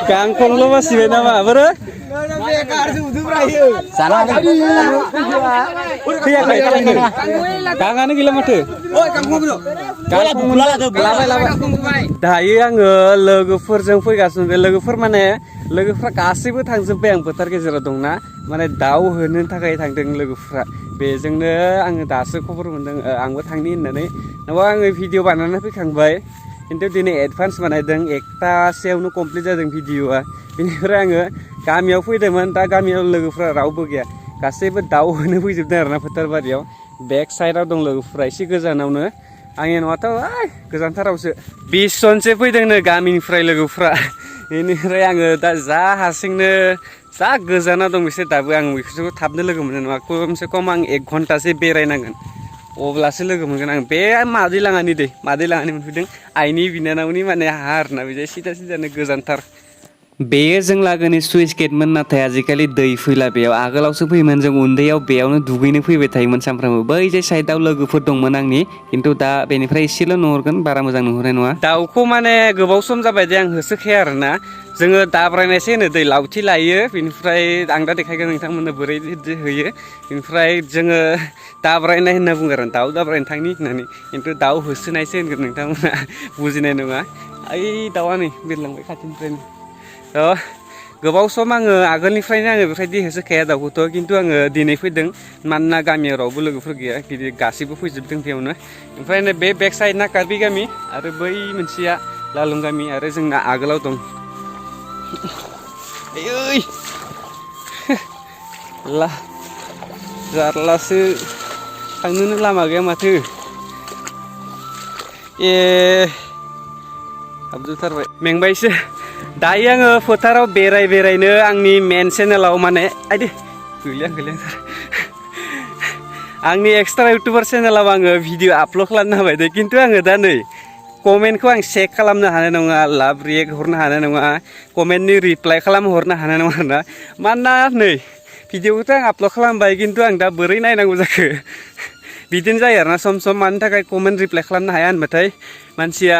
Kangkung lo masih beda mah, bro? Sana. Iya kayak kangen gila mah tuh. Oh kangkung bro. Kangkung lah tuh. Dayo yang लोगोफोरजों फैगासिनो बे लोगोफोर माने लोगोफ्रा गासैबो थांजोब्बाय आं फोथार गेजेराव दंना माने दाउ होनो थाखाय थांदों लोगोफ्रा बेजोंनो आङो दासो खबर मोनदों आंबो थांनि होननानै नङाबा आङो भिडिअ बानायनानै फैखांबाय खिन्थु दिनै एडभान्स बानायदों एकतासेयावनो कमप्लिट जादों भिडिअआ बेनिफ्राय आङो गामियाव फैदोंमोन दा गामियाव लोगोफ्रा रावबो गैया गासैबो दाउ होनो फैजोबदों आरोना फोथार बारियाव बेक साइडआव दं लोगोफ्रा एसे गोजानावनो आंनि न'आथ' गोजानथारावसो 20 जनसो फैदोंनो गामिनिफ्राय लोगोफ्रा बेनिफ्राय आङो दा जा हारसिंनो जा गोजानाव दं बिसोर दाबो आं बिसोरखौ थाबनो लोगो मोननाय नङा खमसे खम आं 1 घन्टासो बेरायनांगोन अब्लासो लोगो मोनगोन आं बे मादैलाङानि दै मादैलाङानि मोनफैदों आइनि बिनानावनि माने हा आरोना बिदि सिदा सिदानो गोजानथार बेयो जों लागोनि सुइस गेटमोन नाथाय आजिखालि दै फैला बेयाव आगोलावसो फैयोमोन जों उन्दैयाव बेयावनो दुगैनो फैबाय थायोमोन सानफ्रामबो बै जे साइडआव लोगोफोर दंमोन आंनि खिन्थु दा बेनिफ्राय एसेल' नुहुरगोन बारा मोजां नुहुरनाय नङा दाउखौ माने गोबाव सम जाबाय दे आं होसोखाया आरोना जोङो दाब्रायनायसो होनो दै लावथि लायो बेनिफ्राय आं दा देखायगोन नोंथांमोननो बोरै होयो बेनिफ्राय जोङो दाब्रायनाय होनना बुङो आरो दाउ दाब्रायनो थांनि होननानै खिन्थु दाउ होसोनायसो होनगोन नोंथांमोना बुजिनाय नङा ओइ दाउआ नै बिरलांबाय खाथिनिफ्रायनो गोबाव सम आङो आगोलनिफ्रायनो आङो बेबायदि होसोखाया दाउखौथ' खिन्थु आङो दिनै फैदों मानोना गामियाव रावबो लोगोफोर गैया गिदिर गासैबो फैजोबदों बेयावनो ओमफ्राय बे बेक साइडना कार्बि गामि आरो बै मोनसेया लालुं गामि आरो जोंना आगोलाव दं ओइ जारलासो थांनोनो लामा गैया माथो हाबजोबथारबाय मेंबायसो दायो आङो फोथाराव बेरायनो आंनि मेन चेनेलाव माने आइदि गैलिया आंनि एक्सट्रा इउटुबार चेनेलाव आङो भिडिअ आपल'ड खालामनो हाबाय दे खिन्थु आङो दा नै कमेन्टखौ आं चेक खालामनो हानाय नङा लाभ रियेक्ट हरनो हानाय नङा कमेन्टनि रिप्लाइ खालामहरनो हानाय नङा आरोना मानोना नै भिडिअखौथ' आं आपल'ड खालामबाय खिन्थु आं दा बोरै नायनांगौ जाखो बिदिनो जायो आरोना सम सम मानि थाखाय कमेन्ट रिप्लाइ खालामनो हाया होनबाथाय मानसिया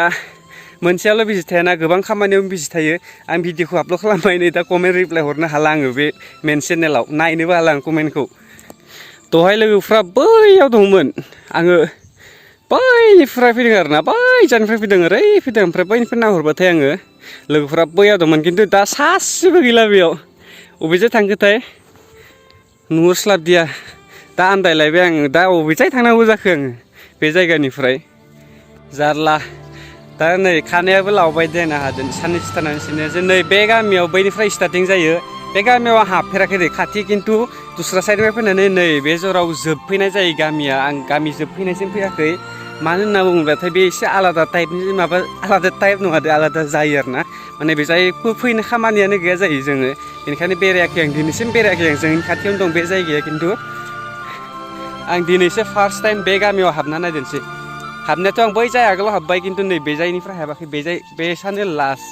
मोनसेयाल' बिजि थायाना गोबां खामानियाव बिजि थायो आं भिडिअखौ आपल'ड खालामबाय नै दा कमेन्ट रिप्लाइ हरनो हाला आङो बे मेन चेनेलाव नायनोबो हाला आं कमेन्टखौ दहाय लोगोफ्रा बैयाव दंमोन आङो बैनिफ्राय फैदों आरोना बै जाननिफ्राय फैदों ओरै फैदों ओमफ्राय बैनिफ्राय नाहरबाथाय आङो लोगोफ्रा बैयाव दंमोन खिन्थु दा सासेबो गैला बेयाव अबेजों थांखोथाय नुहुरस्लाबदिया दा आन्दायलायबाय आङो दा अबेजाय थांनांगौ जाखो आङो बे जायगानिफ्राय जारला दा नै खानायाबो लावबाय देना हादों साननैसो थानानैसो नै बे गामियाव बैनिफ्राय स्टार्टिं जायो बे गामियाव आं हाबफेराखै दे खाथि खिन्थु दस्रा साइडनिफ्राय फैनानै नै बे जराव जोबफैनाय जायो गामिया आं गामि जोबफैनायसिम फैयाखै मानो होनना बुङोब्लाथाय बे एसे आलादा टाइपनि माबा आलादा टाइप नङा दे आलादा जायो आरोना माने बे जायखौ फैनो खामानियानो गैया जायो जोङो बेनिखायनो बेरायाखै आं दिनैसिम बेरायाखै आं जोंनि खाथियावनो दं बे जायगाया खिन्थु आं दिनैसो फार्स्ट टाइम बे गामियाव हाबना नायदोंसै हाबनायाथ' आं बै जाय आगोलाव हाबबाय खिन्थु नै बे जायनिफ्राय हाबाखै बे सानो लास्ट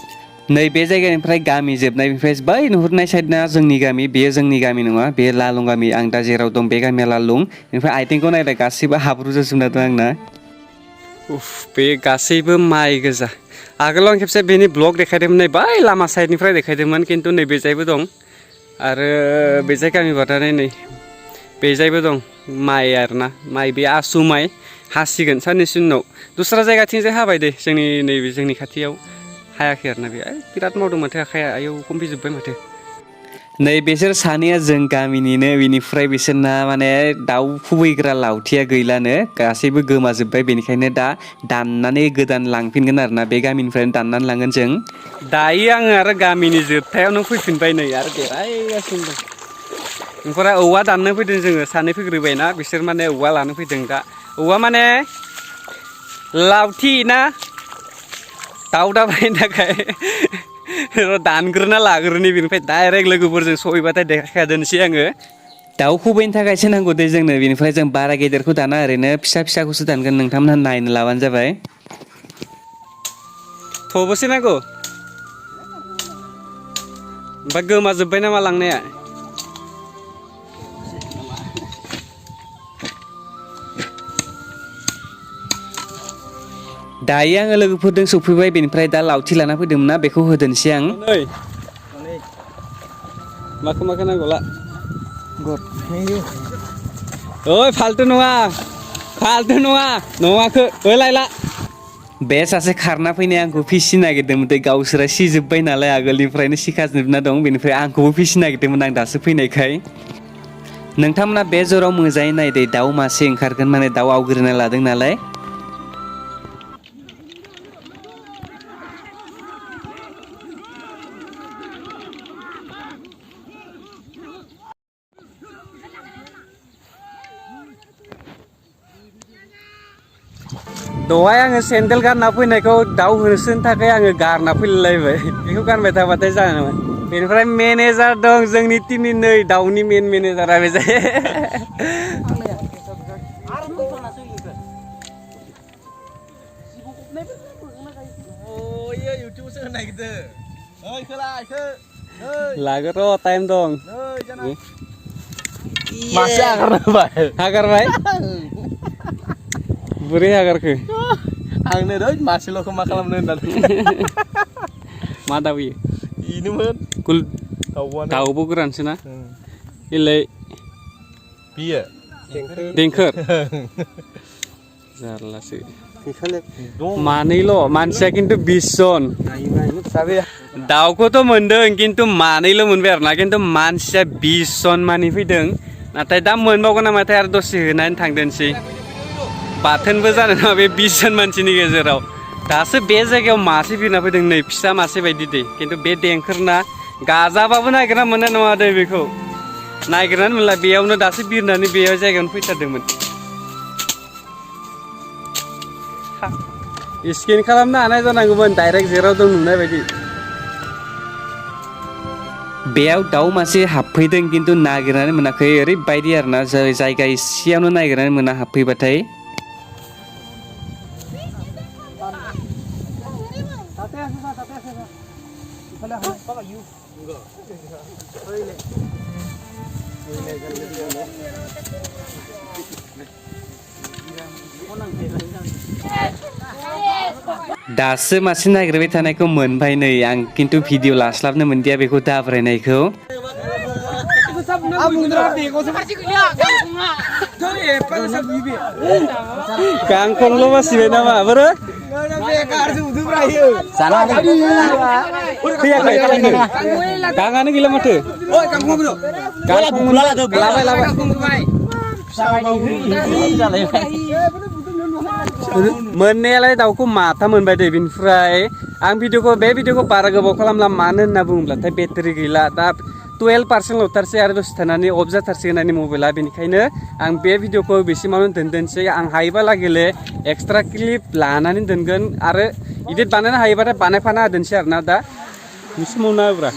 नै बे जायगानिफ्राय गामि जोबनायनिफ्राय बै नुहुरनाय साइडना जोंनि गामि बेयो जोंनि गामि नङा बे लालुं गामि आं दा जेराव दं बे गामिया लालुं बेनिफ्राय आइथिंखौ नायलाय गासैबो हाब्रु जाजोबना दं आंना बे गासैबो माइ गोजा आगोलाव आं खेबसे बेनि ब्लग देखायदोंमोन नै बै लामा साइडनिफ्राय देखायदोंमोन खिन्थु नै बेजायबो दं आरो बेजाय गामि बारनानै नै बेजायबो दं माइ आरोना माइ बे आसु माइ हासिगोन साननैसो उनाव दस्रा जायगाथिंजाय हाबाय दे जोंनि नैबे जोंनि खाथियाव हायाखै आरोना बे बिराद मावदों माथो आखाया आयौ कमप्लिटजोब्बाय माथो नै बिसोर सानैया जों गामिनिनो बेनिफ्राय बिसोरना माने दाउ खुबैग्रा लावथिया गैलानो गासैबो गोमाजोब्बाय बेनिखायनो दा दाननानै गोदान लांफिनगोन आरोना बे गामिनिफ्रायनो दाननानै लांगोन जों दायो आङो आरो गामिनि जोबथायावनो फैफिनबाय नै आरो बेरायगासिनो दं ओमफ्राय औवा दाननो फैदों जोङो सानै फैग्रोबायना बिसोर माने औवा लानो फैदों दा औवा माने लावथि ना दाउ दाब्रायनो थाखाय दानग्रोना लाग्रोनि बेनिफ्राय डाइरेक्ट लोगोफोरजों सहैबाथाय देखायखादोनोसै आङो दाउ खुबैनो थाखायसो नांगौ दे जोंनो बेनिफ्राय जों बारा गेदेरखौ दाना ओरैनो फिसा फिसाखौसो दानगोन नोंथांमोनहा नायनो लाबानो जाबाय थबसे नांगौ ओमफ्राय गोमाजोब्बाय नामा लांनाया दायो आङो लोगोफोरजों सफैबाय बेनिफ्राय दा लावथि लाना फैदोंमोन ना बेखौ होदोंसै आं माखौ नांगौला ओइ फाल्तु नङा नङाखो ओइ लायला बे सासे खारना फैनाय आंखौ फिसिनो नागिरदोंमोन गावसोरा सिजोब्बाय नालाय आगोलनिफ्रायनो सिखाजोबना दं बेनिफ्राय आंखौबो फिसिनो नागिरदोंमोन आं दासो फैनायखाय नोंथांमोना बे जराव मोजाङै नायदो दाउ मासे ओंखारगोन माने दाउ आवग्रिना लादों नालाय दहाय आङो सेन्देल गानना फैनायखौ दाउ होसोनो थाखाय आङो गारना फैलायबाय बेखौ गानबाय थाबाथाय जानाय नङा बेनिफ्राय मेनेजार दं जोंनि टिमनि नै दाउनि मेन मेनेजारा बे जायो लागो र' टाइम दं मासे हागारबाय बोरै हागारखो आंनो मासेल'खौ मा खालामनो होननानै मा दाउ इनोमोन कुल दाउबो गोरानसो ना इलाय बियो देंखोर जारलासो मानैल' मानसिया खिन्थु 20 जन दाउखौथ' मोनदों खिन्थु मानैल' मोनबाय आरो ना खिन्थु मानसिया 20 जन मानि फैदों नाथाय दा मोनबावगोन नामाथाय आरो दसे होनानै थांदोंसै बाथोनबो जानो नङा बे 20 जन मानसिनि गेजेराव दासो बे जायगायाव मासे बिरना फैदों नै फिसा मासे बायदि दै खिन्थु बे देंखोरना गाजाबाबो नागिरना मोननाय नङा दै बेखौ नागिरनानै मोनला बेयावनो दासो बिरनानै बेयाव जायगायावनो फैथारदोंमोन स्केन खालामनो हानाय जानांगौमोन डाइरेक्ट जेराव दं नुनाय बायदि बेयाव दाउ मासे हाबफैदों खिन्थु नागिरनानै मोनाखै ओरैबायदि आरोना जायगा एसेयावनो नागिरनानै मोना हाबफैबाथाय दासो मासे नागिरबाय थानायखौ मोनबाय नै आं खिन्थु भिडिअ लास्लाबनो मोनदिया बेखौ दाब्रायनायखौ गांखंल' बासिबाय नामा बोरो गाङानो गैला माथो मोननायालाय दाउखौ माथा मोनबाय दे बेनिफ्राय आं बे भिडिअखौ बारा गोबाव खालामला मानो होनना बुङोब्लाथाय बेटारि गैला दा 12% ल'थारसै आरो दसे थानानै अफ जाथारसिगोन आंनि मबाइला बेनिखायनो आं बे भिडिअखौ बेसिमावनो दोनसै आं हायोबा लागेले एक्सट्रा क्लिप लानानै दोनगोन आरो इदिट बानायनो हायोबाथाय बानायफाना दोनसै आरोना दा समाव नाब्रा